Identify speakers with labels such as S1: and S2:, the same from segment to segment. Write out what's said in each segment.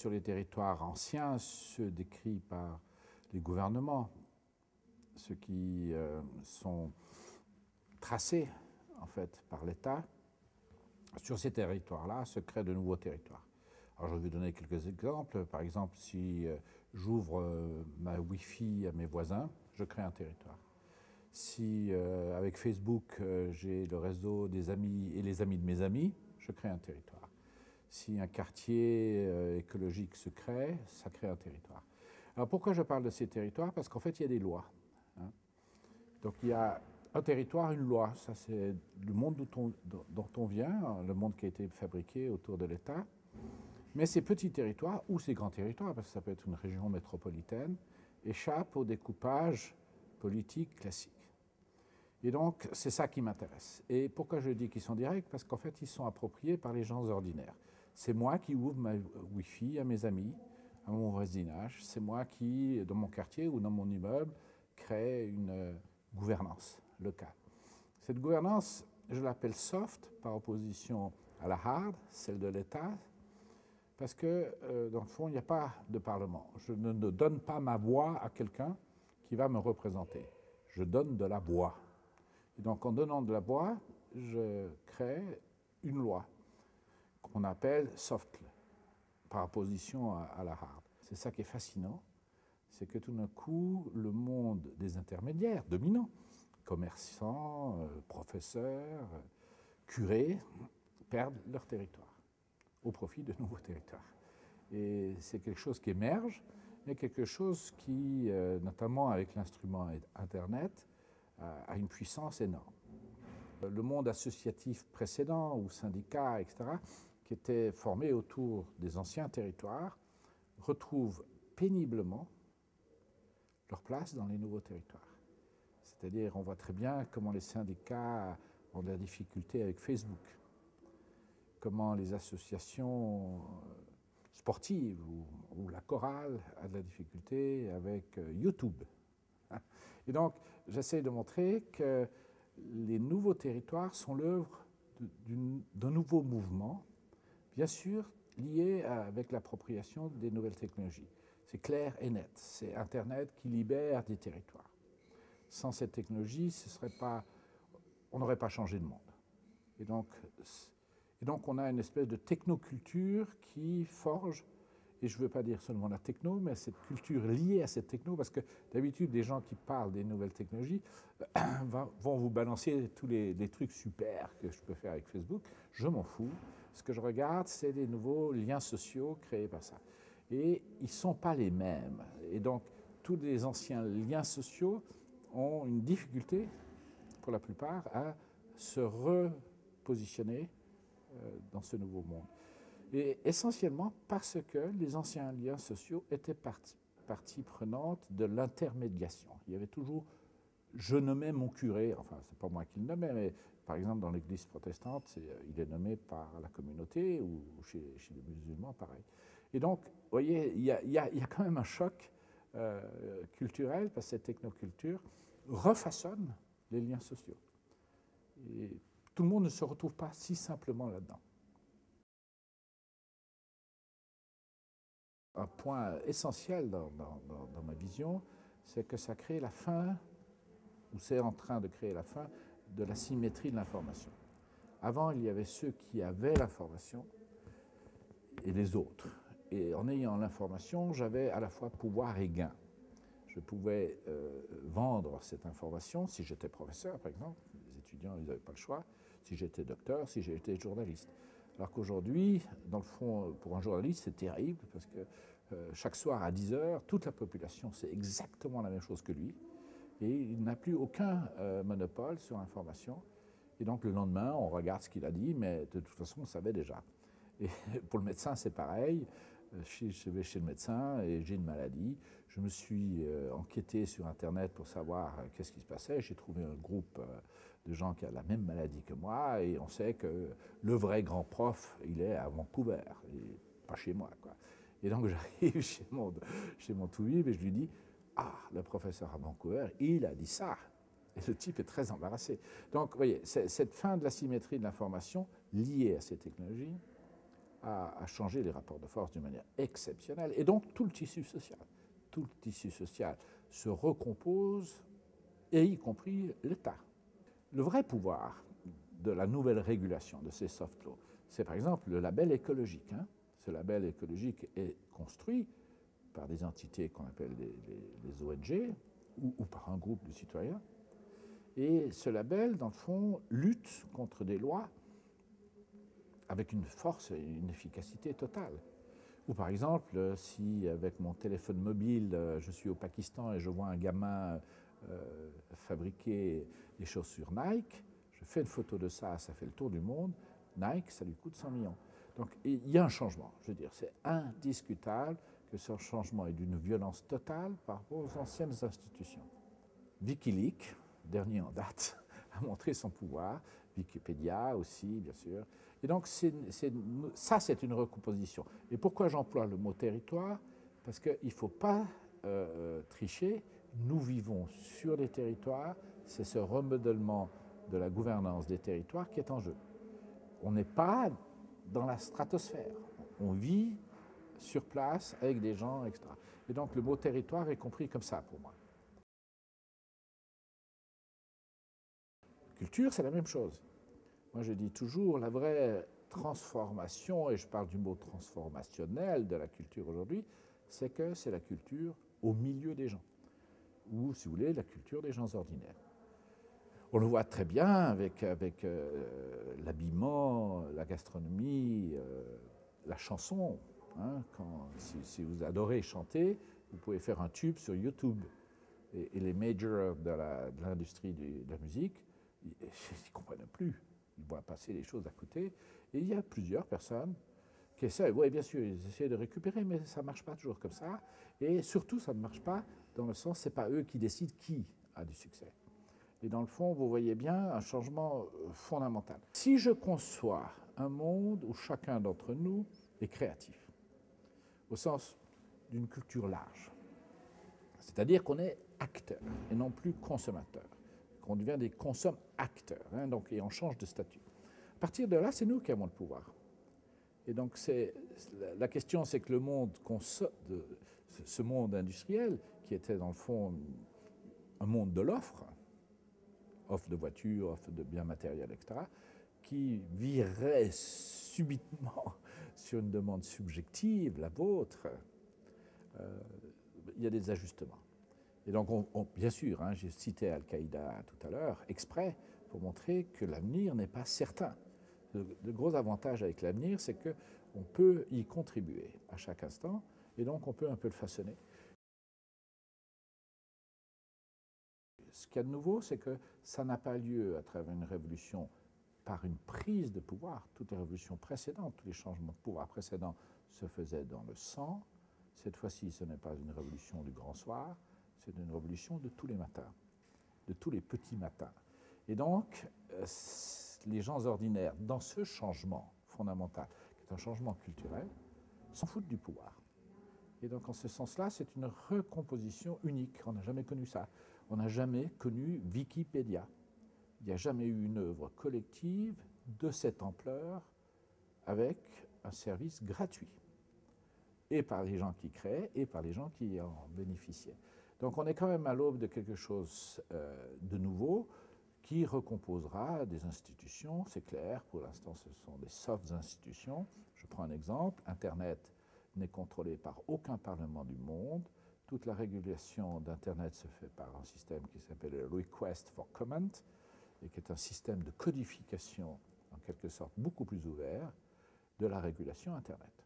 S1: sur les territoires anciens, ceux décrits par les gouvernements, ceux qui sont tracés en fait par l'État, sur ces territoires-là se créent de nouveaux territoires. Alors je vais vous donner quelques exemples. Par exemple, si j'ouvre ma Wi-Fi à mes voisins, je crée un territoire. Si avec Facebook, j'ai le réseau des amis et les amis de mes amis, je crée un territoire. Si un quartier écologique se crée, ça crée un territoire. Alors pourquoi je parle de ces territoires? Parce qu'en fait, il y a des lois. Hein. Donc il y a un territoire, une loi. Ça, c'est le monde dont on vient, le monde qui a été fabriqué autour de l'État. Mais ces petits territoires, ou ces grands territoires, parce que ça peut être une région métropolitaine, échappent au découpage politique classique. Et donc, c'est ça qui m'intéresse. Et pourquoi je dis qu'ils sont directs? Parce qu'en fait, ils sont appropriés par les gens ordinaires. C'est moi qui ouvre ma Wi-Fi à mes amis, à mon voisinage. C'est moi qui, dans mon quartier ou dans mon immeuble, crée une gouvernance locale. Cette gouvernance, je l'appelle soft, par opposition à la hard, celle de l'État, parce que, dans le fond, il n'y a pas de parlement. Je ne donne pas ma voix à quelqu'un qui va me représenter. Je donne de la voix. Et donc, en donnant de la voix, je crée une loi qu'on appelle soft, par opposition à la hard. C'est ça qui est fascinant, c'est que tout d'un coup, le monde des intermédiaires dominants, commerçants, professeurs, curés, perdent leur territoire au profit de nouveaux territoires. Et c'est quelque chose qui émerge, mais quelque chose qui, notamment avec l'instrument Internet, a une puissance énorme. Le monde associatif précédent, ou syndicats, etc., qui était formé autour des anciens territoires, retrouvent péniblement leur place dans les nouveaux territoires. C'est-à-dire, on voit très bien comment les syndicats ont de la difficulté avec Facebook, comment les associations sportives ou la chorale a de la difficulté avec YouTube. Et donc, j'essaie de montrer que les nouveaux territoires sont l'œuvre d'un nouveau mouvement, bien sûr lié avec l'appropriation des nouvelles technologies. C'est clair et net. C'est Internet qui libère des territoires. Sans cette technologie, on n'aurait pas changé de monde. Et donc, on a une espèce de technoculture qui forge, et je ne veux pas dire seulement la techno, mais cette culture liée à cette techno, parce que d'habitude, les gens qui parlent des nouvelles technologies vont vous balancer tous les trucs super que je peux faire avec Facebook. Je m'en fous. Ce que je regarde, c'est les nouveaux liens sociaux créés par ça. Et ils ne sont pas les mêmes. Et donc, tous les anciens liens sociaux ont une difficulté, pour la plupart, à se repositionner dans ce nouveau monde. Et essentiellement parce que les anciens liens sociaux étaient partie prenante de l'intermédiation. Il y avait toujours, je nommais mon curé, enfin c'est pas moi qui le nommais, mais par exemple dans l'église protestante, il est nommé par la communauté, ou chez les musulmans, pareil. Et donc, vous voyez, il y a quand même un choc culturel, parce que cette technoculture refaçonne les liens sociaux. Et tout le monde ne se retrouve pas si simplement là-dedans. Un point essentiel dans ma vision, c'est que ça crée la fin, ou c'est en train de créer la fin, de la symétrie de l'information. Avant, il y avait ceux qui avaient l'information et les autres. Et en ayant l'information, j'avais à la fois pouvoir et gain. Je pouvais vendre cette information, si j'étais professeur, par exemple, les étudiants, ils n'avaient pas le choix, si j'étais docteur, si j'étais journaliste. Alors qu'aujourd'hui, dans le fond, pour un journaliste, c'est terrible, parce que chaque soir à 10h, toute la population sait exactement la même chose que lui, et il n'a plus aucun monopole sur l'information. Et donc le lendemain, on regarde ce qu'il a dit, mais de toute façon, on savait déjà. Et pour le médecin, c'est pareil. Je vais chez le médecin et j'ai une maladie. Je me suis enquêté sur Internet pour savoir qu'est-ce qui se passait. J'ai trouvé un groupe de gens qui ont la même maladie que moi, et on sait que le vrai grand prof, il est à Vancouver, et pas chez moi, quoi. Et donc j'arrive chez mon toubib et je lui dis « Ah, le professeur à Vancouver, il a dit ça !» Et le type est très embarrassé. Donc, vous voyez, cette fin de la symétrie de l'information liée à ces technologies à changer les rapports de force d'une manière exceptionnelle. Et donc tout le tissu social se recompose, et y compris l'État. Le vrai pouvoir de la nouvelle régulation de ces soft laws, c'est par exemple le label écologique. Ce label écologique est construit par des entités qu'on appelle les ONG ou par un groupe de citoyens. Et ce label, dans le fond, lutte contre des lois avec une force et une efficacité totale. Ou par exemple, si avec mon téléphone mobile, je suis au Pakistan et je vois un gamin fabriquer des chaussures Nike, je fais une photo de ça, ça fait le tour du monde, Nike, ça lui coûte 100 millions. Donc il y a un changement, je veux dire, c'est indiscutable que ce changement est d'une violence totale par rapport aux anciennes institutions. Wikileaks, dernier en date, a montré son pouvoir, Wikipédia aussi, bien sûr. Et donc ça, c'est une recomposition. Et pourquoi j'emploie le mot territoire? Parce qu'il ne faut pas tricher. Nous vivons sur les territoires, c'est ce remodèlement de la gouvernance des territoires qui est en jeu. On n'est pas dans la stratosphère, on vit sur place avec des gens, etc. Et donc le mot territoire est compris comme ça pour moi. Culture, c'est la même chose. Moi, je dis toujours, la vraie transformation, et je parle du mot transformationnel de la culture aujourd'hui, c'est que c'est la culture au milieu des gens, ou, si vous voulez, la culture des gens ordinaires. On le voit très bien avec l'habillement, la gastronomie, la chanson. Si vous adorez chanter, vous pouvez faire un tube sur YouTube. Et les majors de l'industrie de la musique, ils ne comprennent plus. Ils voient passer les choses à côté. Et il y a plusieurs personnes qui essaient, oui, bien sûr, ils essaient de récupérer, mais ça ne marche pas toujours comme ça. Et surtout, ça ne marche pas dans le sens, ce n'est pas eux qui décident qui a du succès. Et dans le fond, vous voyez bien un changement fondamental. Si je conçois un monde où chacun d'entre nous est créatif, au sens d'une culture large, c'est-à-dire qu'on est acteur et non plus consommateur, qu'on devient des consomme-acteurs, donc, et on change de statut. À partir de là, c'est nous qui avons le pouvoir. Et donc, la question, c'est que le monde, ce monde industriel, qui était dans le fond un monde de l'offre, offre de voitures, offre de biens matériels, etc., qui virerait subitement sur une demande subjective, la vôtre, il y a des ajustements. Et donc, bien sûr, j'ai cité Al-Qaïda tout à l'heure, exprès, pour montrer que l'avenir n'est pas certain. Le gros avantage avec l'avenir, c'est qu'on peut y contribuer à chaque instant, et donc on peut un peu le façonner. Ce qu'il y a de nouveau, c'est que ça n'a pas lieu à travers une révolution par une prise de pouvoir. Toutes les révolutions précédentes, tous les changements de pouvoir précédents se faisaient dans le sang. Cette fois-ci, ce n'est pas une révolution du grand soir, c'est une révolution de tous les matins, de tous les petits matins. Et donc, les gens ordinaires, dans ce changement fondamental, qui est un changement culturel, s'en foutent du pouvoir. Et donc, en ce sens-là, c'est une recomposition unique. On n'a jamais connu ça. On n'a jamais connu Wikipédia. Il n'y a jamais eu une œuvre collective de cette ampleur avec un service gratuit, et par les gens qui créaient et par les gens qui en bénéficiaient. Donc on est quand même à l'aube de quelque chose de nouveau qui recomposera des institutions, c'est clair. Pour l'instant, ce sont des soft institutions. Je prends un exemple. Internet n'est contrôlé par aucun parlement du monde. Toute la régulation d'Internet se fait par un système qui s'appelle le Request for Comment, et qui est un système de codification, en quelque sorte, beaucoup plus ouvert de la régulation Internet.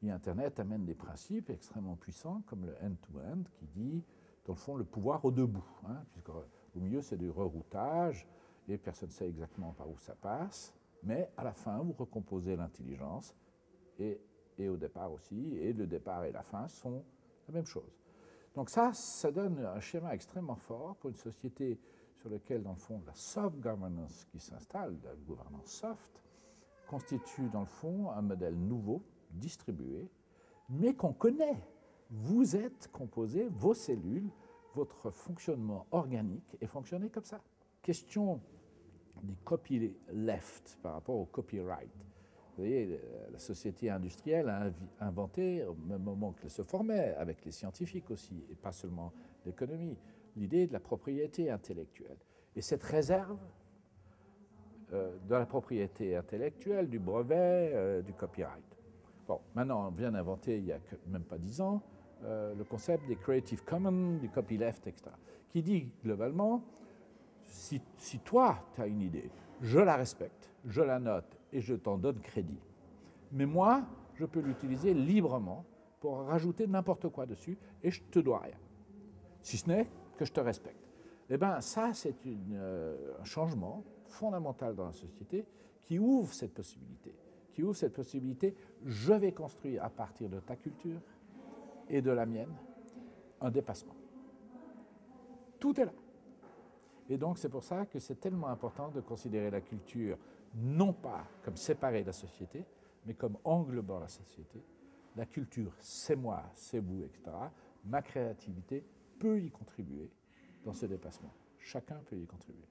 S1: Et Internet amène des principes extrêmement puissants, comme le end-to-end, qui dit, dans le fond, le pouvoir au debout, puisqu'au milieu, c'est du reroutage, et personne ne sait exactement par où ça passe, mais à la fin, vous recomposez l'intelligence, et au départ aussi, et le départ et la fin sont la même chose. Donc ça donne un schéma extrêmement fort pour une société sur laquelle, dans le fond, la soft governance qui s'installe, la gouvernance soft, constitue, dans le fond, un modèle nouveau, distribué, mais qu'on connaît. Vous êtes composé, vos cellules, votre fonctionnement organique est fonctionné comme ça. Question du copyleft par rapport au copyright. Vous voyez, la société industrielle a inventé, au même moment qu'elle se formait, avec les scientifiques aussi, et pas seulement l'économie, l'idée de la propriété intellectuelle. Et cette réserve de la propriété intellectuelle, du brevet, du copyright. Bon, maintenant, on vient d'inventer, il n'y a même pas 10 ans, le concept des Creative Commons, du copyleft, etc., qui dit globalement, si toi, tu as une idée, je la respecte, je la note et je t'en donne crédit. Mais moi, je peux l'utiliser librement pour rajouter n'importe quoi dessus et je ne te dois rien. Si ce n'est que je te respecte. Eh bien, ça, c'est un changement fondamental dans la société qui ouvre cette possibilité. Je vais construire à partir de ta culture et de la mienne un dépassement. Tout est là. Et donc, c'est pour ça que c'est tellement important de considérer la culture non pas comme séparée de la société, mais comme englobant la société. La culture, c'est moi, c'est vous, etc. Ma créativité peut y contribuer dans ce dépassement. Chacun peut y contribuer.